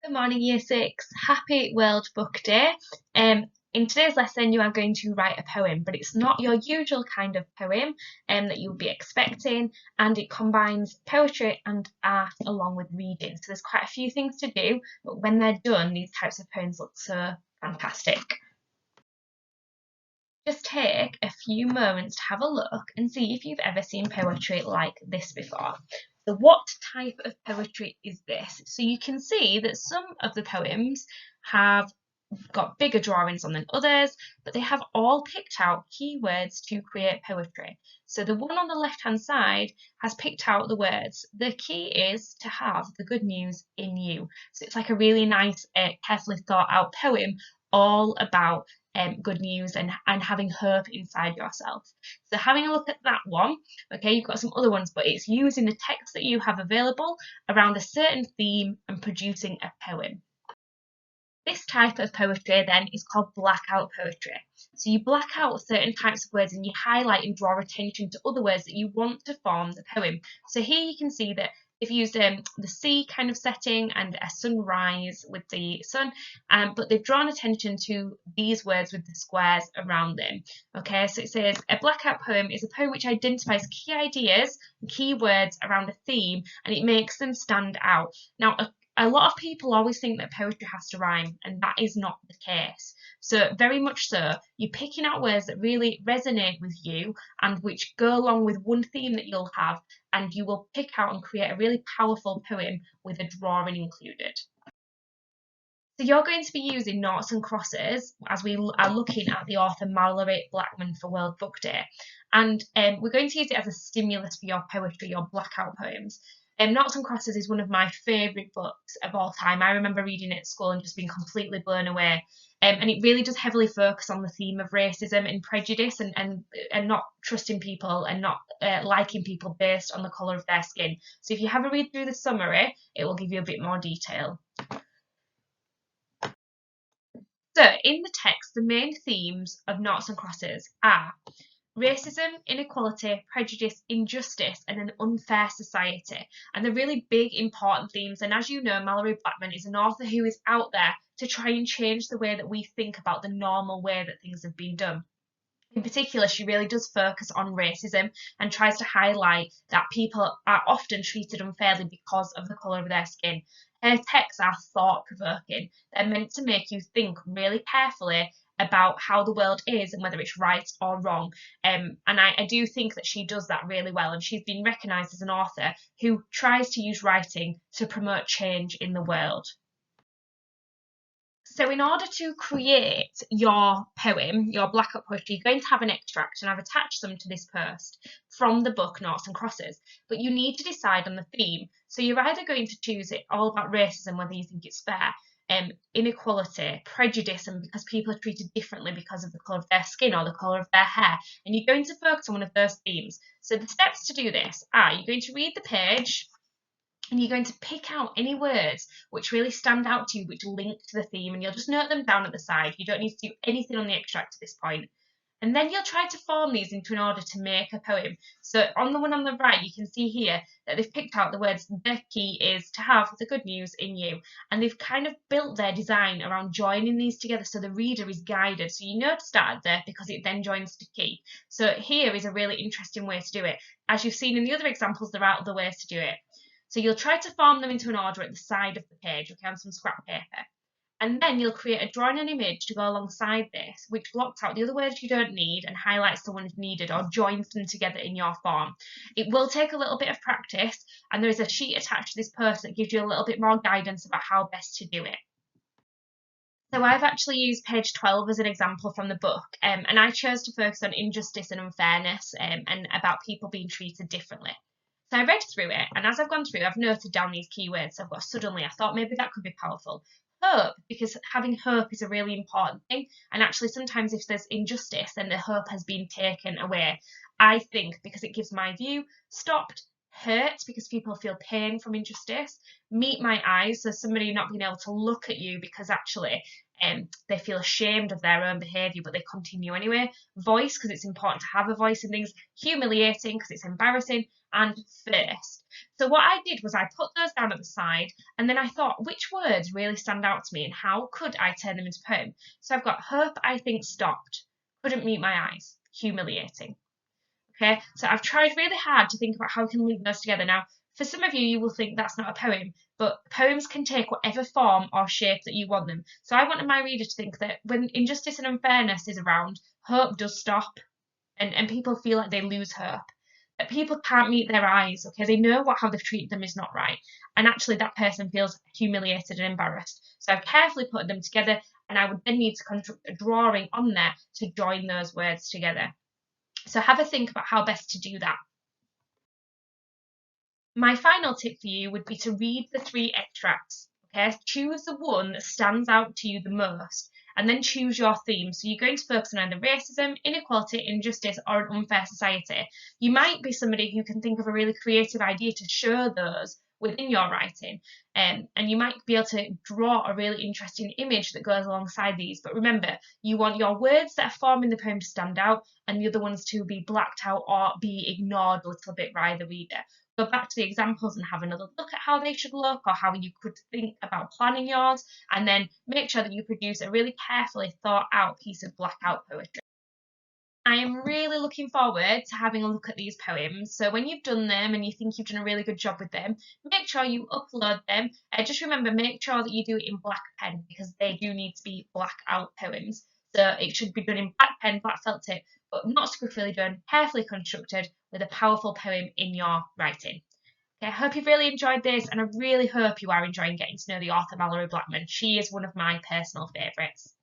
Good morning, Year 6. Happy World Book Day. In today's lesson, you are going to write a poem, but it's not your usual kind of poem that you would be expecting, and it combines poetry and art along with reading. So there's quite a few things to do, but when they're done, these types of poems look so fantastic. Just take a few moments to have a look and see if you've ever seen poetry like this before. So what type of poetry is this? So you can see that some of the poems have got bigger drawings on than others, but they have all picked out keywords to create poetry. So the one on the left hand side has picked out the words, the key is to have the good news in you. So it's like a really nice, carefully thought out poem all about good news and having hope inside yourself. So having a look at that one, okay, you've got some other ones, but it's using the text that you have available around a certain theme and producing a poem. This type of poetry then is called blackout poetry. So you black out certain types of words and you highlight and draw attention to other words that you want to form the poem. So here you can see that they've used the sea kind of setting and a sunrise with the sun, but they've drawn attention to these words with the squares around them. Okay, so it says a blackout poem is a poem which identifies key ideas and key words around a theme and it makes them stand out. Now, a lot of people always think that poetry has to rhyme, and that is not the case. So very much so, you're picking out words that really resonate with you and which go along with one theme that you'll have, and you will pick out and create a really powerful poem with a drawing included. So you're going to be using noughts and crosses as we are looking at the author Mallory Blackman for World Book Day. And we're going to use it as a stimulus for your poetry, your blackout poems. Noughts and Crosses is one of my favourite books of all time. I remember reading it at school and just being completely blown away. And it really does heavily focus on the theme of racism and prejudice and not trusting people and not liking people based on the colour of their skin. So if you have a read through the summary, it will give you a bit more detail. So in the text, the main themes of Noughts and Crosses are racism, inequality, prejudice, injustice, and an unfair society. And they're really big, important themes. And as you know, Mallory Blackman is an author who is out there to try and change the way that we think about the normal way that things have been done. In particular, she really does focus on racism and tries to highlight that people are often treated unfairly because of the colour of their skin. Her texts are thought-provoking. They're meant to make you think really carefully about how the world is and whether it's right or wrong. And I do think that she does that really well, and she's been recognised as an author who tries to use writing to promote change in the world. So in order to create your poem, your blackout poetry, you're going to have an extract, and I've attached them to this post from the book Noughts and Crosses, but you need to decide on the theme. So you're either going to choose it all about racism, whether you think it's fair, inequality, prejudice, and because people are treated differently because of the colour of their skin or the colour of their hair, and you're going to focus on one of those themes. So the steps to do this are you're going to read the page, and you're going to pick out any words which really stand out to you, which link to the theme, and you'll just note them down at the side. You don't need to do anything on the extract at this point. And then you'll try to form these into an order to make a poem. So on the one on the right, you can see here that they've picked out the words, the key is to have the good news in you. And they've kind of built their design around joining these together so the reader is guided. So you know to start there because it then joins the key. So here is a really interesting way to do it. As you've seen in the other examples, there are other ways to do it. So you'll try to form them into an order at the side of the page, okay, on some scrap paper. And then you'll create a drawing and image to go alongside this, which blocks out the other words you don't need and highlights the ones needed or joins them together in your form. It will take a little bit of practice, and there is a sheet attached to this post that gives you a little bit more guidance about how best to do it. So I've actually used page 12 as an example from the book, and I chose to focus on injustice and unfairness and about people being treated differently. So I read through it, and as I've gone through, I've noted down these keywords. So I've got suddenly, I thought maybe that could be powerful. Hope, because having hope is a really important thing. And actually, sometimes if there's injustice, then the hope has been taken away. I think, because it gives my view, stopped, hurt because people feel pain from injustice. Meet my eyes, so somebody not being able to look at you because actually they feel ashamed of their own behaviour, but they continue anyway. Voice, because it's important to have a voice in things. Humiliating, because it's embarrassing. And first. So what I did was I put those down at the side, and then I thought, which words really stand out to me, and how could I turn them into poem? So I've got hope I think stopped, couldn't meet my eyes, humiliating. Okay, so I've tried really hard to think about how we can link those together. Now, for some of you, you will think that's not a poem, but poems can take whatever form or shape that you want them. So I wanted my reader to think that when injustice and unfairness is around, hope does stop, and people feel like they lose hope. That people can't meet their eyes, okay? They know how they've treated them is not right. And actually, that person feels humiliated and embarrassed. So I've carefully put them together, and I would then need to construct a drawing on there to join those words together. So have a think about how best to do that. My final tip for you would be to read the 3 extracts. Okay, choose the one that stands out to you the most, and then choose your theme. So you're going to focus on either racism, inequality, injustice, or an unfair society. You might be somebody who can think of a really creative idea to show those within your writing, and you might be able to draw a really interesting image that goes alongside these. But remember, you want your words that are forming the poem to stand out, and the other ones to be blacked out or be ignored a little bit by the reader. Go back to the examples and have another look at how they should look or how you could think about planning yours, and then make sure that you produce a really carefully thought out piece of blackout poetry. I am really looking forward to having a look at these poems. So when you've done them and you think you've done a really good job with them, make sure you upload them. Just remember, make sure that you do it in black pen, because they do need to be blackout poems. So it should be done in black pen, black felt tip, but not scriffily done, carefully constructed with a powerful poem in your writing. Okay, I hope you've really enjoyed this, and I really hope you are enjoying getting to know the author Mallory Blackman. She is one of my personal favourites.